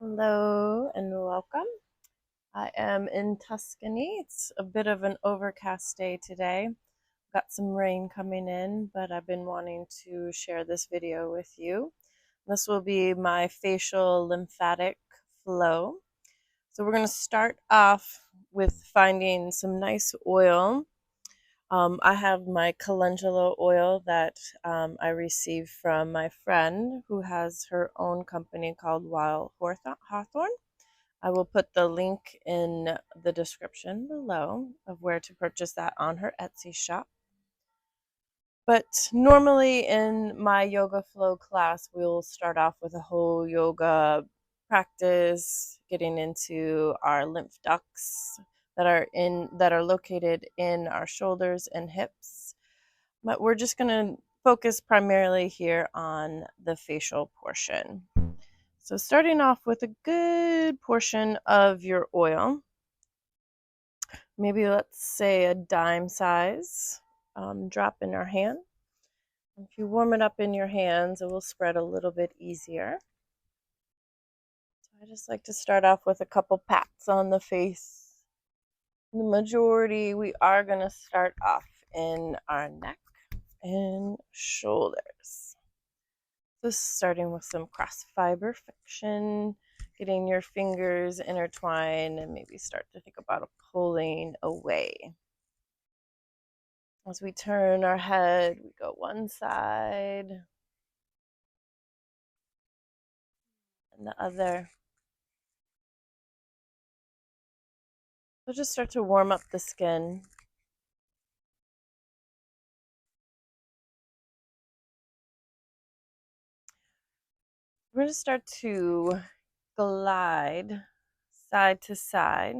Hello and welcome. I am in Tuscany. It's a bit of an overcast day today. Got some rain coming in, but I've been wanting to share this video with you. This will be my facial lymphatic flow. So we're going to start off with finding some nice oil. I have my calendula oil that I received from my friend who has her own company called Wild Hawthorn. I will put the link in the description below of where to purchase that on her Etsy shop. But normally in my yoga flow class, we'll start off with a whole yoga practice, getting into our lymph ducts that are located in our shoulders and hips. But we're just going to focus primarily here on the facial portion. So starting off with a good portion of your oil, maybe let's say a dime size, drop in our hand. If you warm it up in your hands, it will spread a little bit easier. So I just like to start off with a couple pats on the face. The majority, we are going to start off in our neck and shoulders. So starting with some cross fiber friction, getting your fingers intertwined and maybe start to think about pulling away. As we turn our head, we go one side and the other. So just start to warm up the skin. We're going to start to glide side to side.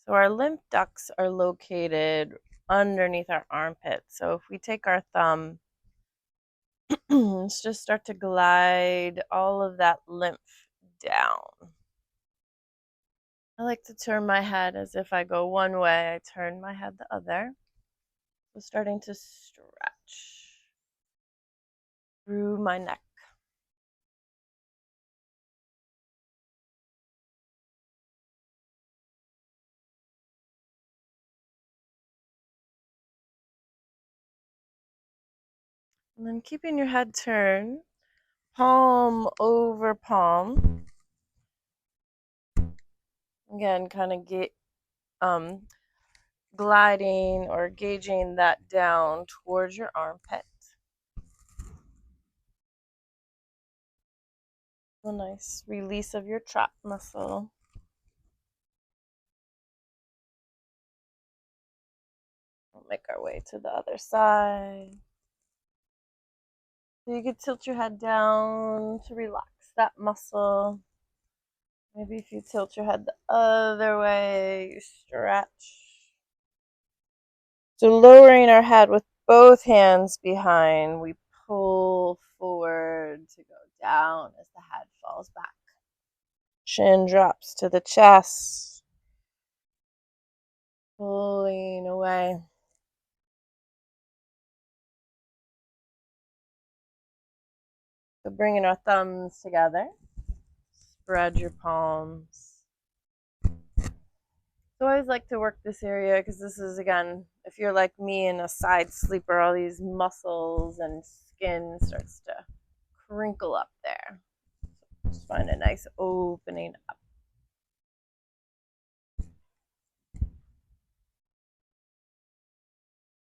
So our lymph ducts are located underneath our armpit. So if we take our thumb, let's just start to glide all of that lymph down. I like to turn my head as if I go one way, I turn my head the other. So starting to stretch through my neck. And then keeping your head turned, palm over palm. Again, kind of get gliding or gauging that down towards your armpit. A nice release of your trap muscle. We'll make our way to the other side. So you could tilt your head down to relax that muscle. Maybe if you tilt your head the other way, you stretch. So lowering our head with both hands behind, we pull forward to go down as the head falls back. Chin drops to the chest, pulling away. So bringing our thumbs together, spread your palms. So I always like to work this area because this is, again, if you're like me and a side sleeper, all these muscles and skin starts to crinkle up there. So just find a nice opening up.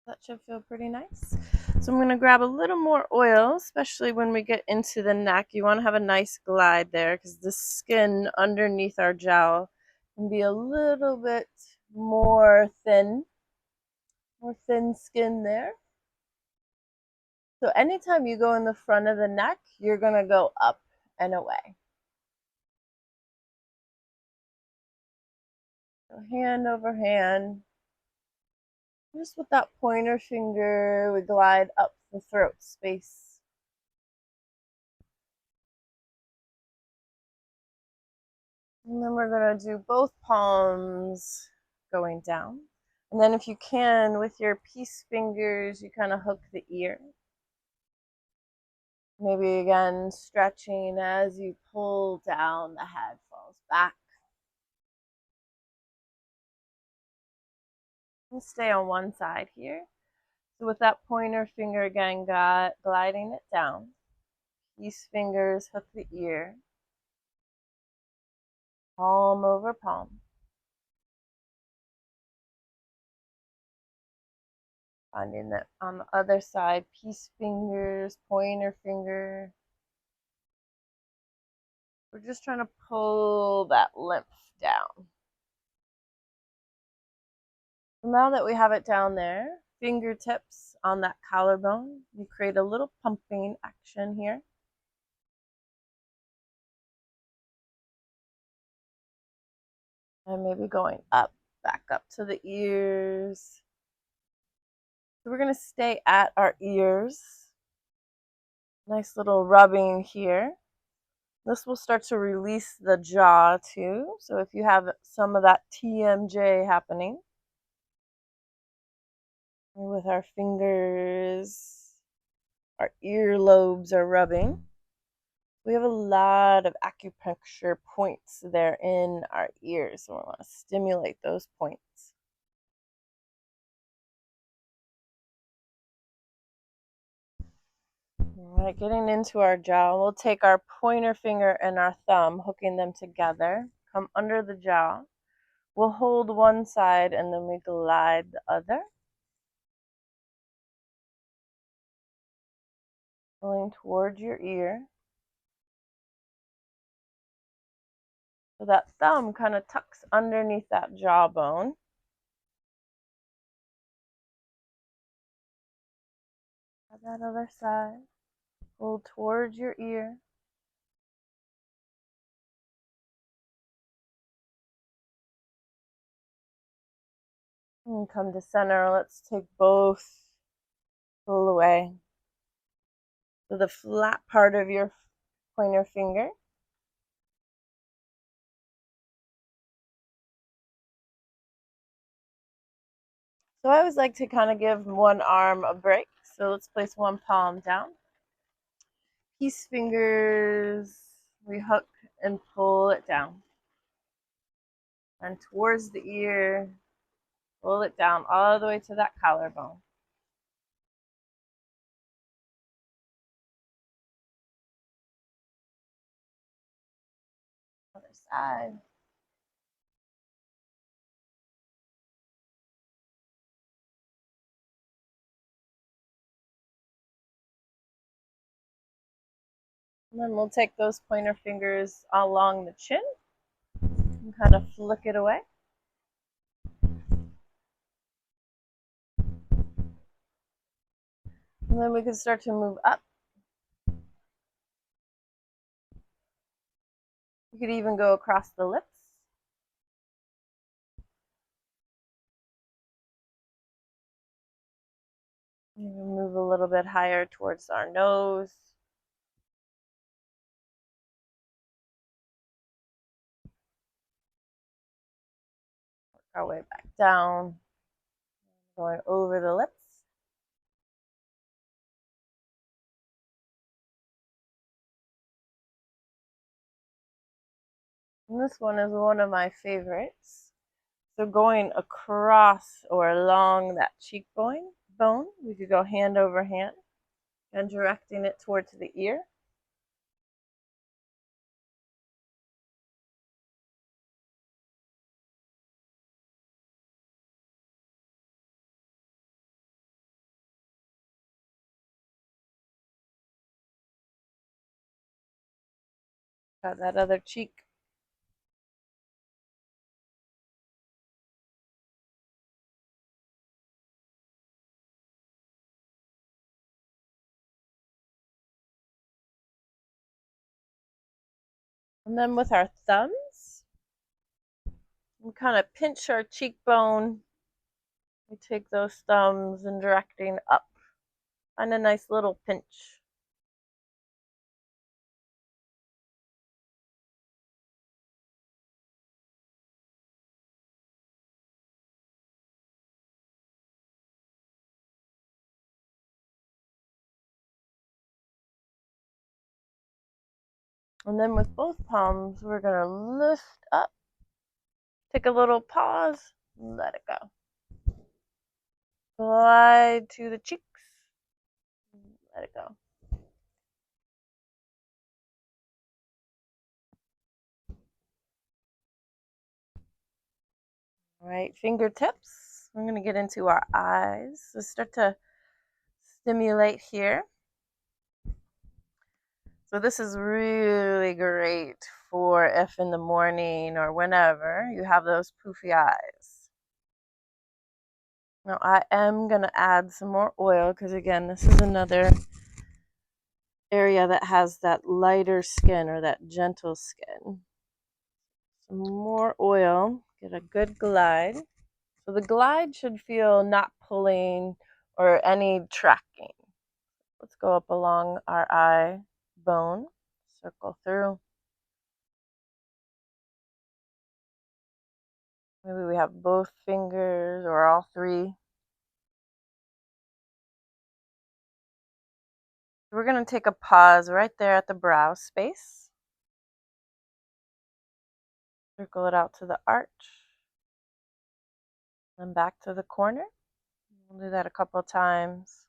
That should feel pretty nice. So I'm going to grab a little more oil, especially when we get into the neck. You want to have a nice glide there because the skin underneath our jowl can be a little bit more thin skin there. So anytime you go in the front of the neck, you're going to go up and away. So hand over hand. Just with that pointer finger, we glide up the throat space. And then we're going to do both palms going down. And then if you can, with your peace fingers, you kind of hook the ear. Maybe again stretching as you pull down, the head falls back. And stay on one side here. So with that pointer finger again, gliding it down. These fingers hook the ear. Palm over palm. Finding that on the other side, peace fingers, pointer finger. We're just trying to pull that lymph down. So now that we have it down there, fingertips on that collarbone, you create a little pumping action here. And maybe going up, back up to the ears. So we're going to stay at our ears. Nice little rubbing here. This will start to release the jaw too. So if you have some of that TMJ happening, with our fingers, our earlobes are rubbing. We have a lot of acupuncture points there in our ears, so we want to stimulate those points. All right, getting into our jaw, we'll take our pointer finger and our thumb, hooking them together, come under the jaw. We'll hold one side and then we glide the other. Pulling towards your ear. So that thumb kind of tucks underneath that jawbone. That other side. Pull towards your ear. And come to center. Let's take both. Pull away. So the flat part of your pointer finger. So I always like to kind of give one arm a break. So let's place one palm down. Peace fingers, we hook and pull it down. And towards the ear, pull it down all the way to that collarbone. Other side. And then we'll take those pointer fingers along the chin and kind of flick it away. And then we can start to move up. You could even go across the lips. Even move a little bit higher towards our nose. Work our way back down. Going over the lips. And this one is one of my favorites. So going across or along that cheekbone, we could go hand over hand and directing it towards the ear. Got that other cheek. And then with our thumbs, we kind of pinch our cheekbone. We take those thumbs and directing up. Find a nice little pinch. And then with both palms, we're going to lift up, take a little pause, let it go. Glide to the cheeks, let it go. All right, fingertips. We're going to get into our eyes. So start to stimulate here. So this is really great for if in the morning or whenever you have those poofy eyes. Now I am going to add some more oil because again, this is another area that has that lighter skin or that gentle skin. Some more oil, get a good glide. So the glide should feel not pulling or any tracking. Let's go up along our eye bone, circle through. Maybe we have both fingers or all three. We're going to take a pause right there at the brow space. Circle it out to the arch. Then back to the corner. We'll do that a couple of times.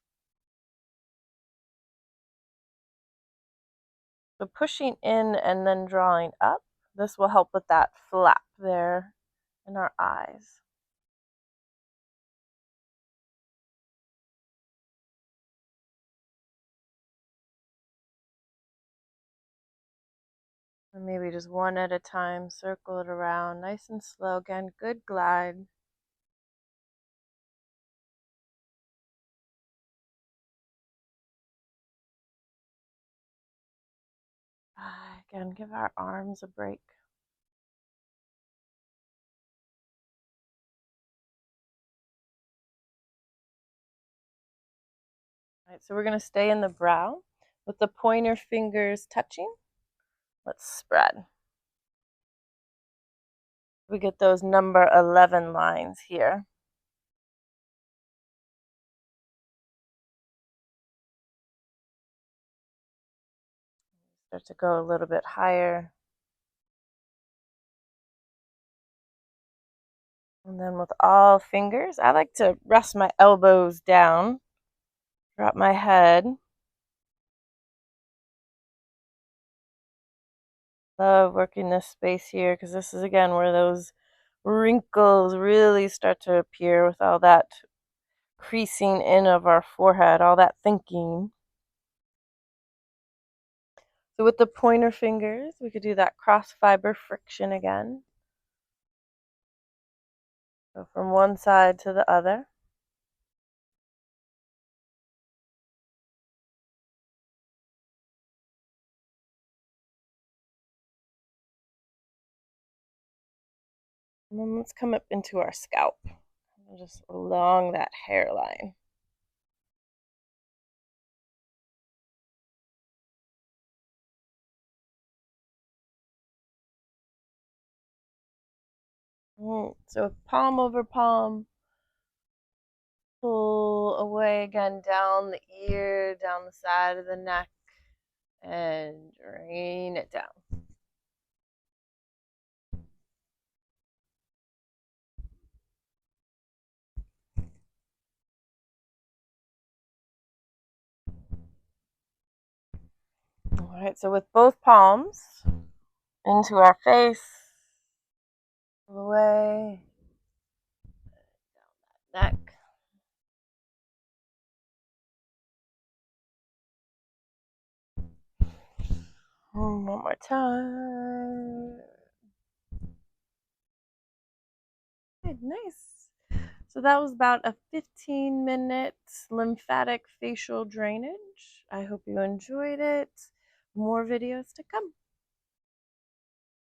So pushing in and then drawing up. This will help with that flap there in our eyes. And maybe just one at a time, circle it around, nice and slow. Again, good glide. Again, give our arms a break. All right, so we're going to stay in the brow with the pointer fingers touching. Let's spread. We get those number 11 lines here. Start to go a little bit higher. And then with all fingers, I like to rest my elbows down, drop my head. Love working this space here because this is again where those wrinkles really start to appear with all that creasing in of our forehead, all that thinking. So with the pointer fingers, we could do that cross fiber friction again. So from one side to the other. And then let's come up into our scalp, just along that hairline. So palm over palm, pull away again down the ear, down the side of the neck, and drain it down. All right, so with both palms into our face, pull away, down that neck. One more time. Good, nice. So that was about a 15-minute lymphatic facial drainage. I hope you enjoyed it. More videos to come.